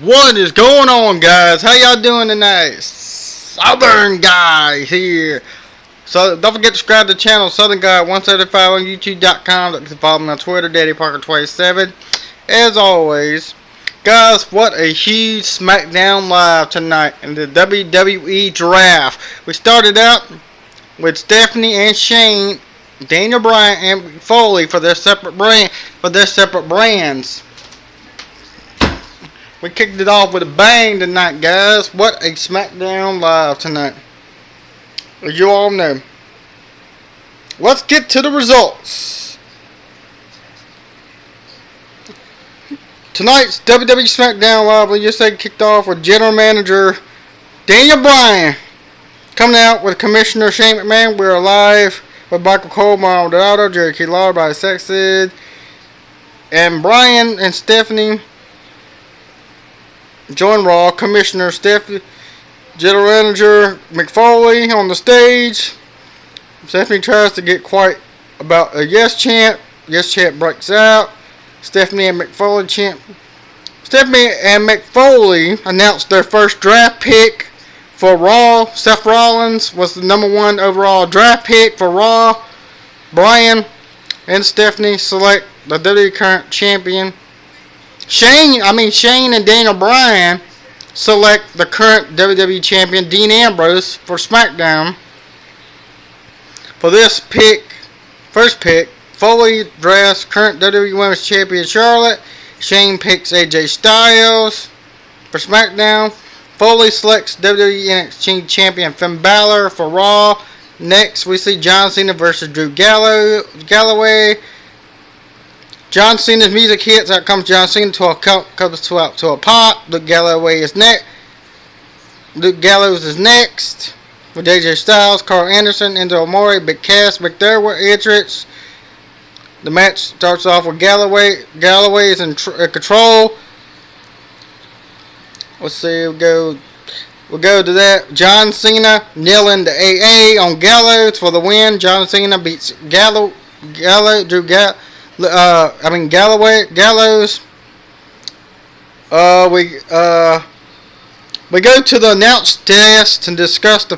What is going on, guys? How y'all doing tonight? Southern Guy here. So don't forget to subscribe to the channel Southern Guy 175 on YouTube.com. You can follow me on Twitter, Daddy Parker 27. As always, guys, what a huge SmackDown Live tonight in the WWE Draft. We started out with Stephanie and Shane, Daniel Bryan and Foley for their separate brands. We kicked it off with a bang tonight, guys. What a SmackDown Live tonight. As you all know. Let's get to the results. Tonight's WWE SmackDown Live, we just say kicked off with General Manager Daniel Bryan coming out with Commissioner Shane McMahon. We're live with Michael Cole, Maldonado, Jerry Key Lawler, by Sexton, and Bryan and Stephanie join Raw. Commissioner Stephanie, General Manager McFoley on the stage. Stephanie tries to get quiet about a yes chant. Yes chant breaks out. Stephanie and McFoley announced their first draft pick for Raw. Seth Rollins was the #1 overall draft pick for Raw. Bryan and Stephanie select the WWE current champion. Shane and Daniel Bryan select the current WWE champion Dean Ambrose for SmackDown. For this first pick, Foley drafts current WWE Women's Champion Charlotte. Shane picks AJ Styles for SmackDown. Foley selects WWE NXT Champion Finn Balor for Raw. Next, we see John Cena versus Drew Galloway. John Cena's music hits. Out comes John Cena comes to a pop. Luke Gallows is next. With AJ Styles, Carl Anderson, Enzo Amore, Big Cass, McDermott entrance. The match starts off with Galloway is in control. Let's see. We'll go to that. John Cena nailing the AA on Gallows for the win. John Cena beats Gallows. We go to the announce desk to discuss the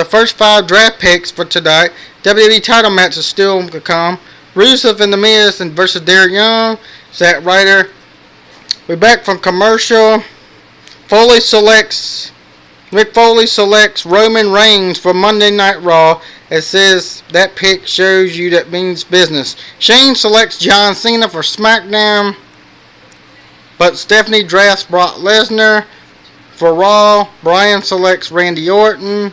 first 5 draft picks for tonight. WWE title matches still to come. Rusev and The Miz versus Darren Young. Zack Ryder. We're back from commercial. Mick Foley selects Roman Reigns for Monday Night Raw. It says that pick shows you that means business. Shane selects John Cena for SmackDown, but Stephanie drafts Brock Lesnar for Raw. Bryan selects Randy Orton.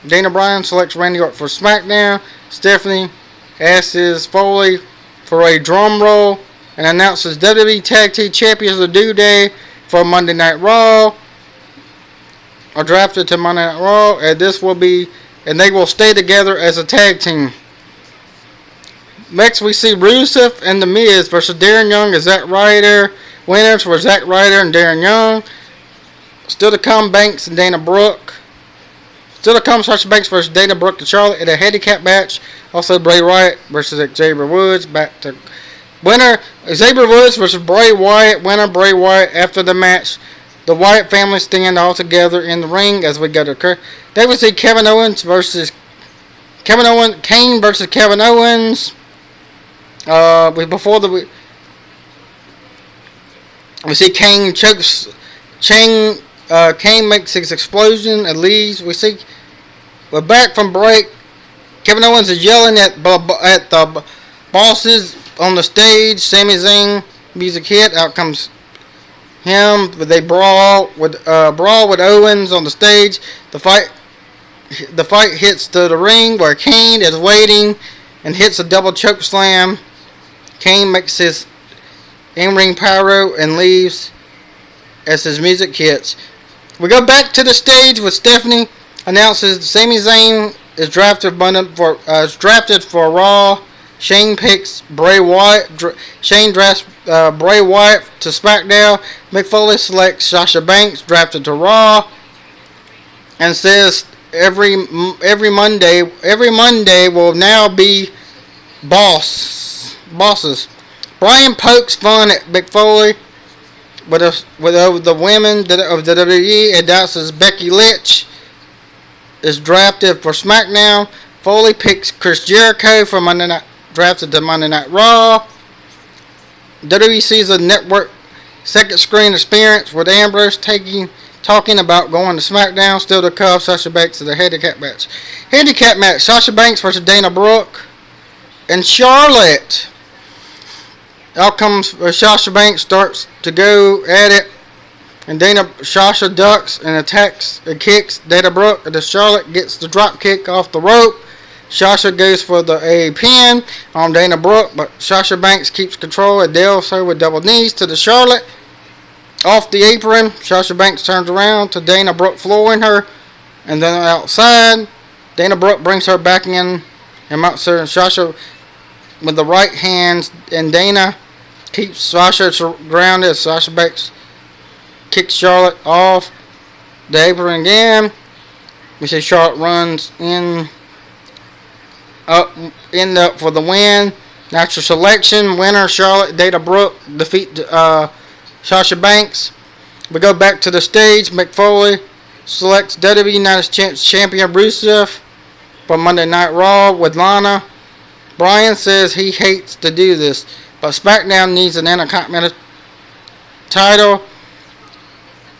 Daniel Bryan selects Randy Orton for SmackDown. Stephanie asks Foley for a drum roll and announces WWE Tag Team Champions of the New Day for Monday Night Raw are drafted to Monday Night Raw, and they will stay together as a tag team. Next, we see Rusev and The Miz versus Darren Young and Zack Ryder. Winners were Zack Ryder and Darren Young. Still to come, Banks and Dana Brooke. Still to come, Sasha Banks versus Dana Brooke and Charlotte in a handicap match. Also, Bray Wyatt versus Xavier Woods. Back to winner, Xavier Woods versus Bray Wyatt. Winner, Bray Wyatt. After the match, the Wyatt family stand all together in the ring as we go to Then we see Kane versus Kevin Owens. We see Kane chokes. Kane makes his explosion and leaves. We're back from break. Kevin Owens is yelling at the bosses on the stage. Sami Zayn music hit. Out comes him. They brawl with Owens on the stage. The fight hits to the ring where Kane is waiting and hits a double choke slam. Kane makes his in-ring pyro and leaves as his music hits. We go back to the stage with Stephanie announces Sami Zayn is drafted for Raw. Shane picks Bray Wyatt. Shane drafts Bray Wyatt to SmackDown. Mick Foley selects Sasha Banks, drafted to Raw, and says every Monday will now be bosses. Bryan pokes fun at Mick Foley with over the women of the WWE announces Becky Lynch is drafted for SmackDown. Foley picks Chris Jericho for Monday Night, drafted to Monday Night Raw. WWE sees a network second screen experience with Ambrose talking about going to SmackDown. Still to come, Sasha Banks to the handicap match. Handicap match: Sasha Banks versus Dana Brooke and Charlotte. Outcomes: Sasha Banks starts to go at it, and Sasha ducks and attacks and kicks Dana Brooke, and Charlotte gets the drop kick off the rope. Sasha goes for a pin on Dana Brooke, but Sasha Banks keeps control and deals her with double knees to the Charlotte. Off the apron, Sasha Banks turns around to Dana Brooke, flooring her, and then outside, Dana Brooke brings her back in and mounts her, and Sasha with the right hands, and Dana keeps Sasha grounded. Sasha Banks kicks Charlotte off the apron again. We see Charlotte runs in up for the win. Natural selection winner Charlotte. Dana Brooke defeat Sasha Banks. We go back to the stage. Mick Foley selects WWE United States Champion Rusev for Monday Night Raw with Lana. Bryan says he hates to do this, but SmackDown needs an Intercontinental title.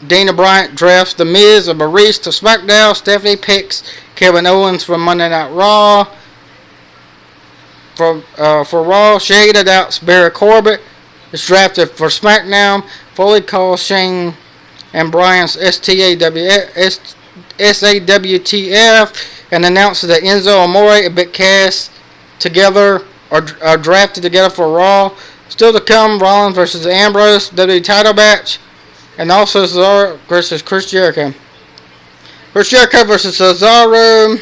Dana Bryant drafts The Miz and Maurice to SmackDown. Stephanie picks Kevin Owens for Monday Night Raw. For Raw, Shayna doubts Barry Corbin is drafted for SmackDown. Foley calls Shane and Bryan's SAWTF and announces that Enzo Amore and Big Cass together are drafted together for Raw. Still to come, Rollins versus Ambrose WWE title match, and also Cesaro versus Chris Jericho. Chris Jericho versus Cesaro.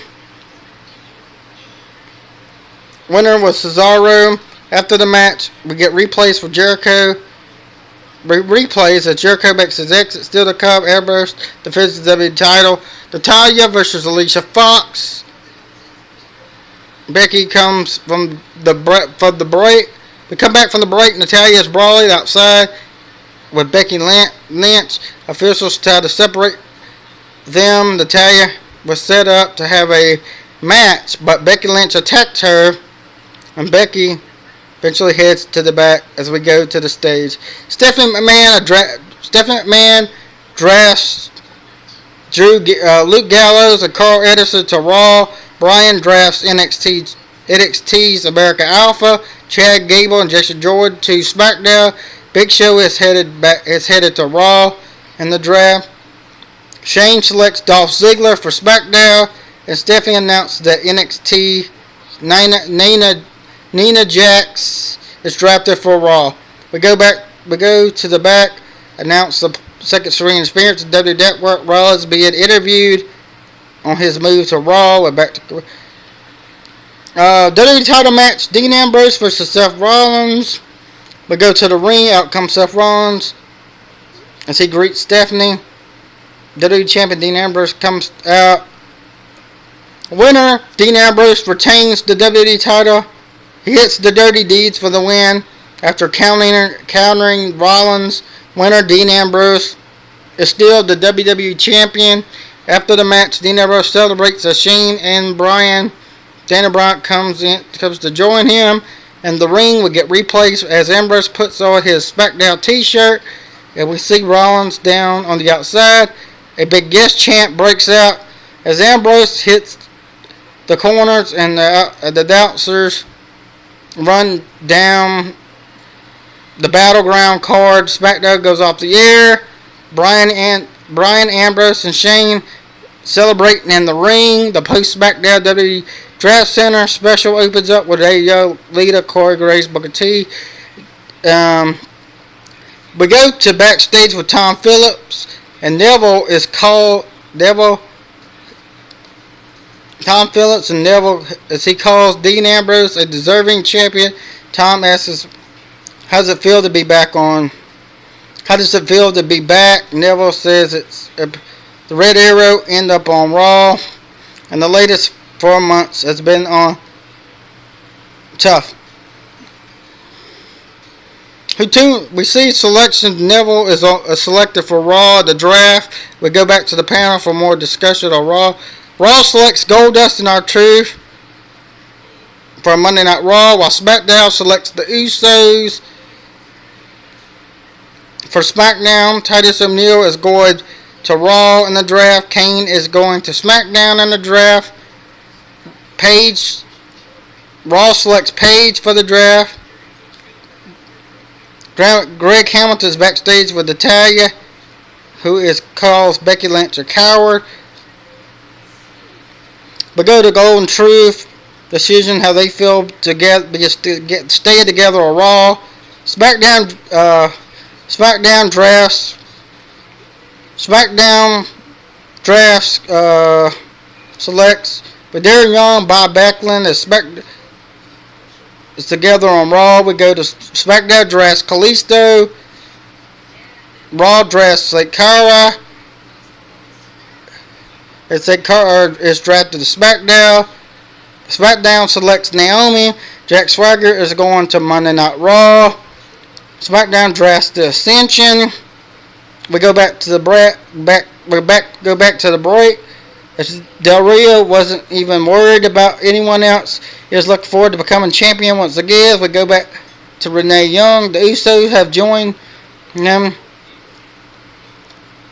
Winner was Cesaro. After the match, we get replays for Jericho. Replays as Jericho makes his exit. Still to come, Ambrose defends the WWE title. Natalya versus Alicia Fox. Becky comes from the break. We come back from the break. Natalya is brawling outside with Becky Lynch. Officials try to separate them. Natalya was set up to have a match, but Becky Lynch attacked her, and Becky eventually heads to the back as we go to the stage. Stephanie McMahon drafts Luke Gallows and Carl Edison to Raw. Bryan drafts NXT's America Alpha, Chad Gable and Jason Jordan to SmackDown. Big Show is headed to Raw in the draft. Shane selects Dolph Ziggler for SmackDown, and Stephanie announced that NXT Nina Jax is drafted for Raw. We go to the back, announce the second screen experience of WWE Network. Rollins being interviewed on his move to Raw. We're back to WWE title match: Dean Ambrose versus Seth Rollins. We go to the ring. Out comes Seth Rollins as he greets Stephanie. WWE champion Dean Ambrose comes out. Winner Dean Ambrose retains the WWE title. He hits the Dirty Deeds for the win after countering Rollins. Winner Dean Ambrose is still the WWE champion. After the match, Dean Ambrose celebrates as Shane and Bryan. Dana Bryan comes to join him in the ring. We get replays as Ambrose puts on his SmackDown t-shirt, and we see Rollins down on the outside. A big guest chant breaks out as Ambrose hits the corners, and the announcers run down the battleground card. SmackDown goes off the air. Bryan, Ambrose, and Shane celebrating in the ring. The post-SmackDown WWE Draft Center special opens up with Lita, Corey Graves, Booker T. We go to backstage with Tom Phillips, and Tom Phillips and Neville, as he calls Dean Ambrose a deserving champion. Tom asks, how does it feel to be back on? How does it feel to be back? Neville says it's the Red Arrow end up on Raw, and the latest 4 months has been on tough. We see selection. Neville is selected for Raw, the draft. We go back to the panel for more discussion on Raw. Raw selects Goldust and R-Truth for Monday Night Raw, while SmackDown selects the Usos for SmackDown. Titus O'Neil is going to Raw in the draft. Kane is going to SmackDown in the draft. Raw selects Paige for the draft. Greg Hamilton is backstage with Natalya, who calls Becky Lynch a coward. But go to Golden Truth decision, how they feel together, stay together on Raw. SmackDown drafts. SmackDown drafts selects. But Darren Young, Bob Backlund is together on Raw. We go to SmackDown drafts Kalisto. Raw drafts Sakara. Sakara is drafted to SmackDown. SmackDown selects Naomi. Jack Swagger is going to Monday Night Raw. SmackDown drafts the Ascension. We go back to the break. Del Rio wasn't even worried about anyone else. He was looking forward to becoming champion once again. We go back to Renee Young. The Usos have joined them.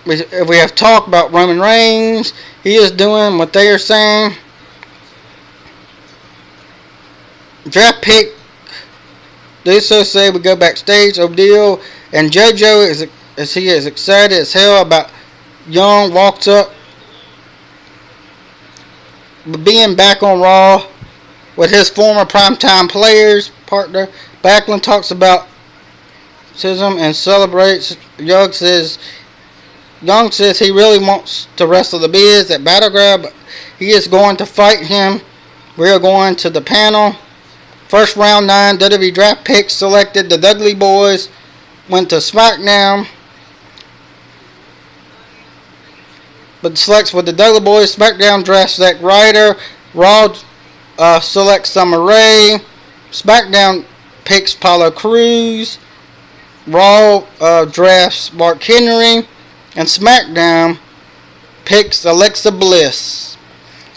We have talked about Roman Reigns. He is doing what they are saying. Draft pick. The Usos say we go backstage. O'Deal and JoJo is excited as hell about Young. Walks up. Being back on Raw with his former primetime players partner. Backlund talks about racism and celebrates. Young says he really wants to wrestle the Biz at Battleground, but he is going to fight him. We are going to the panel. First round 9 WWE draft picks selected. The Dudley Boys went to SmackDown. But selects with the Dudley Boys. SmackDown drafts Zack Ryder. Raw selects Summer Rae. SmackDown picks Apollo Crews. Raw drafts Mark Henry. And SmackDown picks Alexa Bliss.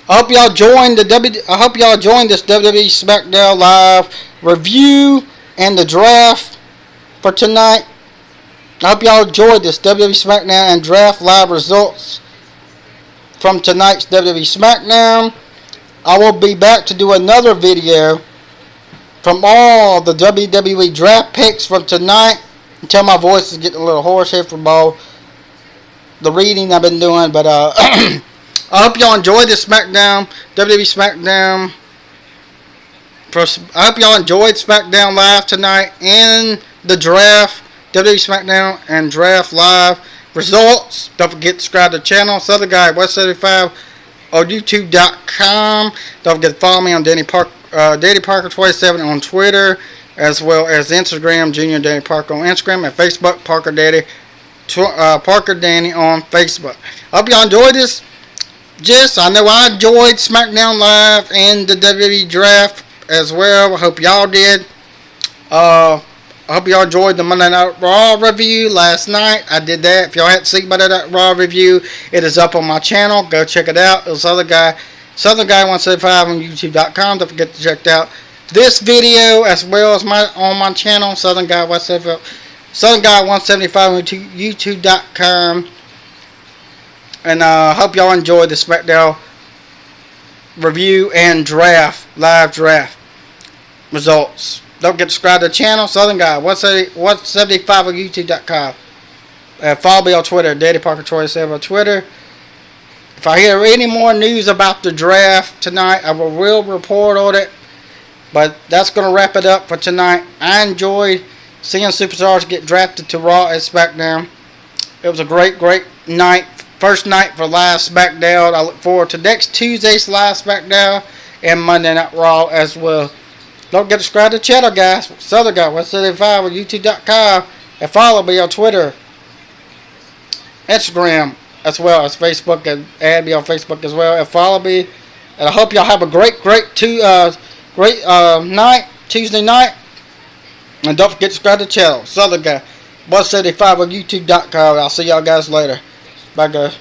I hope y'all joined this WWE SmackDown Live review and the draft for tonight. I hope y'all enjoyed this WWE SmackDown and draft live results from tonight's WWE SmackDown. I will be back to do another video from all the WWE draft picks from tonight. Until my voice is getting a little hoarse here from all the reading I've been doing. But I hope y'all enjoyed this SmackDown, WWE SmackDown. I hope y'all enjoyed SmackDown Live tonight and the draft, WWE SmackDown and draft live results. Don't forget to subscribe to the channel, Southern Guy West 75 on YouTube.com. Don't forget to follow me on Danny Parker 27 on Twitter, as well as Instagram, Junior Danny Parker on Instagram, and Facebook, Parker Danny on Facebook. I hope y'all enjoyed this. I know I enjoyed SmackDown Live and the WWE Draft as well. I hope y'all did. I hope y'all enjoyed the Monday Night Raw review last night. I did that. If y'all hadn't seen Monday Night Raw review, it is up on my channel. Go check it out. It was Southern Guy 175 on YouTube.com. Don't forget to check out this video as well as on my channel, Southern Guy 175 on YouTube.com. And I hope y'all enjoyed the SmackDown review and live draft results. Don't forget to subscribe to the channel, Southern Guy 175 on YouTube.com. Follow me on Twitter, Daddy Parker 27 on Twitter. If I hear any more news about the draft tonight, I will report on it. But that's going to wrap it up for tonight. I enjoyed seeing superstars get drafted to Raw and SmackDown. It was a great night. First night for live SmackDown. I look forward to next Tuesday's live SmackDown and Monday Night Raw as well. Don't forget to subscribe to the channel, guys. Southern Guy 175 on YouTube.com. And follow me on Twitter, Instagram, as well as Facebook. And add me on Facebook as well. And follow me. And I hope y'all have a great night, Tuesday night. And don't forget to subscribe to the channel. Southern Guy, 175 on YouTube.com. I'll see y'all guys later. Bye, guys.